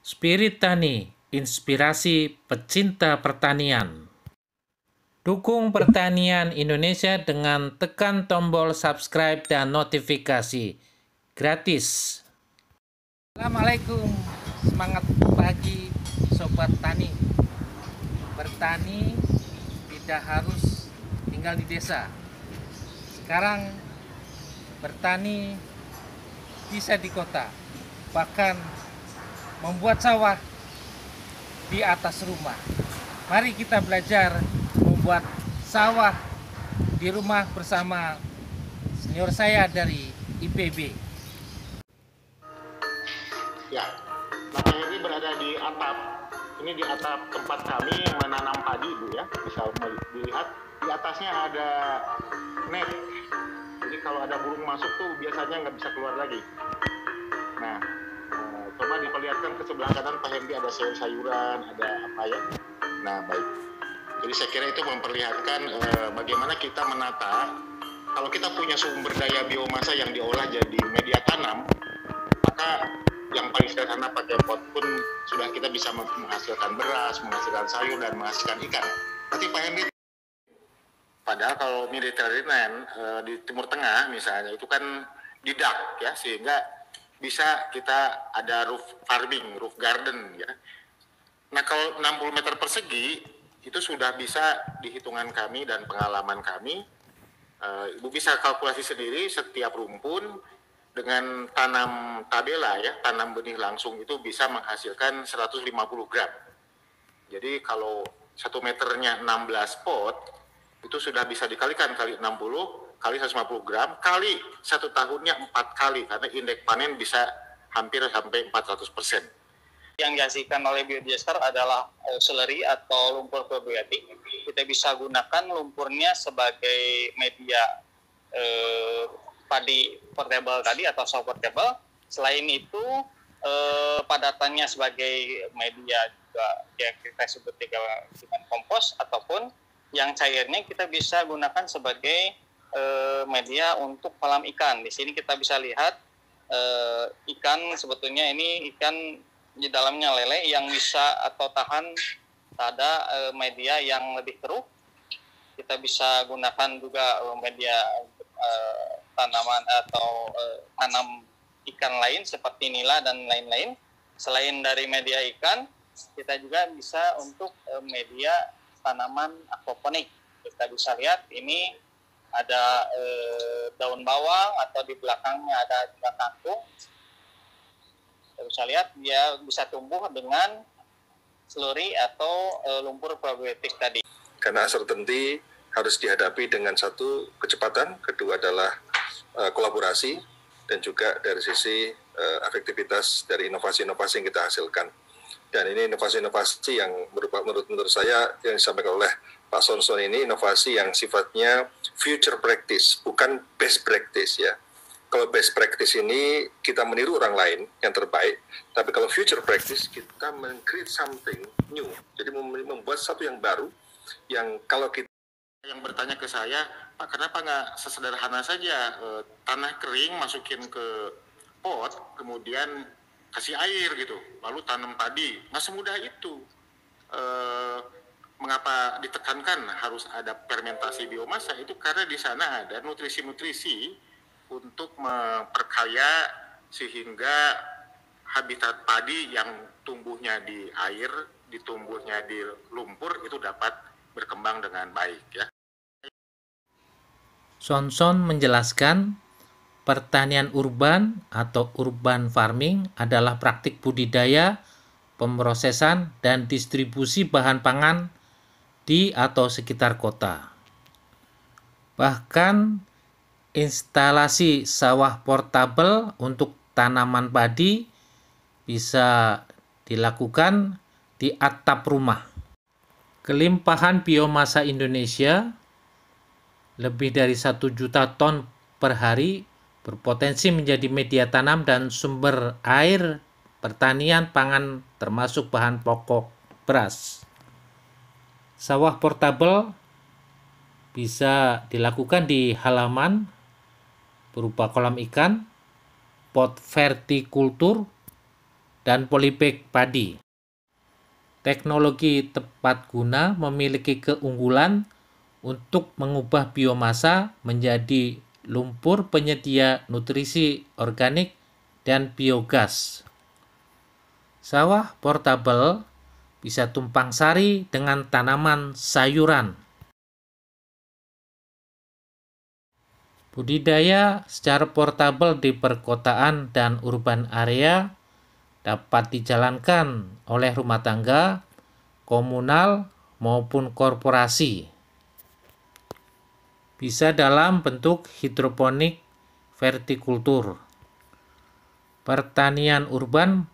Spirit Tani, inspirasi pecinta pertanian. Dukung pertanian Indonesia dengan tekan tombol subscribe dan notifikasi. Gratis. Assalamualaikum, semangat pagi Sobat Tani. Bertani tidak harus tinggal di desa. Sekarang bertani bisa di kota, bahkan membuat sawah di atas rumah. Mari kita belajar membuat sawah di rumah bersama senior saya dari IPB. Ya, nah ini berada di atap. Ini di atap tempat kami menanam padi, Bu ya. Bisa dilihat di atasnya ada net. Jadi kalau ada burung masuk tuh biasanya nggak bisa keluar lagi. Nah, coba diperlihatkan ke sebelah kanan Pak Hendy, ada sayur-sayuran, ada apa ya. Nah, baik. Jadi saya kira itu memperlihatkan bagaimana kita menata. Kalau kita punya sumber daya biomasa yang diolah jadi media tanam, maka yang paling sederhana pakai pot pun sudah kita bisa menghasilkan beras, menghasilkan sayur, dan menghasilkan ikan. Nanti Pak Hendy, padahal kalau Mediterranean di Timur Tengah misalnya itu kan didak ya, sehingga bisa kita ada roof farming, roof garden ya. Nah kalau 60 meter persegi itu sudah bisa dihitungan kami dan pengalaman kami. Ibu bisa kalkulasi sendiri setiap rumpun dengan tanam tabela ya, tanam benih langsung itu bisa menghasilkan 150 gram. Jadi kalau 1 meternya 16 pot, itu sudah bisa dikalikan kali 60, kali 150 gram, kali 1 tahunnya 4 kali, karena indeks panen bisa hampir sampai 400%. Yang dihasilkan oleh biodiesel adalah seleri atau lumpur probiotik. Kita bisa gunakan lumpurnya sebagai media padi portable tadi atau soft portable. Selain itu padatannya sebagai media juga yang kita sebut dengan kompos, ataupun yang cairnya kita bisa gunakan sebagai media untuk kolam ikan. Di sini kita bisa lihat ikan, sebetulnya ini ikan di dalamnya lele yang bisa atau tahan pada media yang lebih keruh. Kita bisa gunakan juga media tanaman atau tanam ikan lain seperti nila dan lain-lain. Selain dari media ikan, kita juga bisa untuk media tanaman aquaponik. Kita bisa lihat ini ada daun bawang, atau di belakangnya ada juga kangkung. Kita bisa lihat dia bisa tumbuh dengan slurry atau lumpur probiotik tadi. Karena uncertainty harus dihadapi dengan satu kecepatan, kedua adalah kolaborasi, dan juga dari sisi efektivitas dari inovasi-inovasi yang kita hasilkan. Dan ini inovasi-inovasi yang menurut saya yang disampaikan oleh Pak Sonson ini inovasi yang sifatnya future practice, bukan best practice ya. Kalau best practice ini kita meniru orang lain yang terbaik, tapi kalau future practice kita men-create something new. Jadi membuat sesuatu yang baru, yang kalau kita yang bertanya ke saya, Pak, kenapa nggak sesederhana saja tanah kering masukin ke pot, kemudian kasih air gitu, lalu tanam padi? Nggak semudah itu. Mengapa ditekankan harus ada fermentasi biomasa? Itu karena di sana ada nutrisi-nutrisi untuk memperkaya sehingga habitat padi yang tumbuhnya di air, ditumbuhnya di lumpur itu dapat berkembang dengan baik ya. Sonson menjelaskan, pertanian urban atau urban farming adalah praktik budidaya, pemrosesan, dan distribusi bahan pangan di atau sekitar kota. Bahkan instalasi sawah portabel untuk tanaman padi bisa dilakukan di atap rumah. Kelimpahan biomasa Indonesia lebih dari 1 juta ton per hari berpotensi menjadi media tanam dan sumber air pertanian pangan termasuk bahan pokok beras. Sawah portabel bisa dilakukan di halaman berupa kolam ikan, pot vertikultur, dan polybag padi. Teknologi tepat guna memiliki keunggulan untuk mengubah biomasa menjadi lumpur penyedia nutrisi organik dan biogas. Sawah portable bisa tumpang sari dengan tanaman sayuran. Budidaya secara portable di perkotaan dan urban area dapat dijalankan oleh rumah tangga, komunal, maupun korporasi. Bisa dalam bentuk hidroponik, vertikultur. Pertanian urban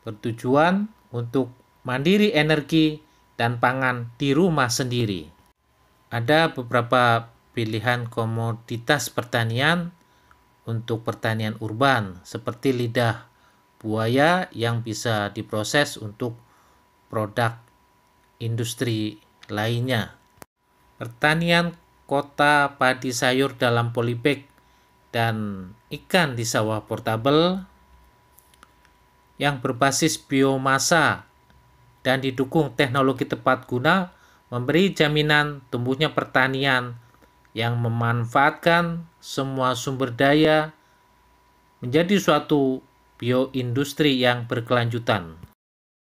bertujuan untuk mandiri energi dan pangan di rumah sendiri. Ada beberapa pilihan komoditas pertanian untuk pertanian urban, seperti lidah buaya yang bisa diproses untuk produk industri lainnya. Pertanian kota padi sayur dalam polybag dan ikan di sawah portable yang berbasis biomasa dan didukung teknologi tepat guna memberi jaminan tumbuhnya pertanian yang memanfaatkan semua sumber daya menjadi suatu bioindustri yang berkelanjutan.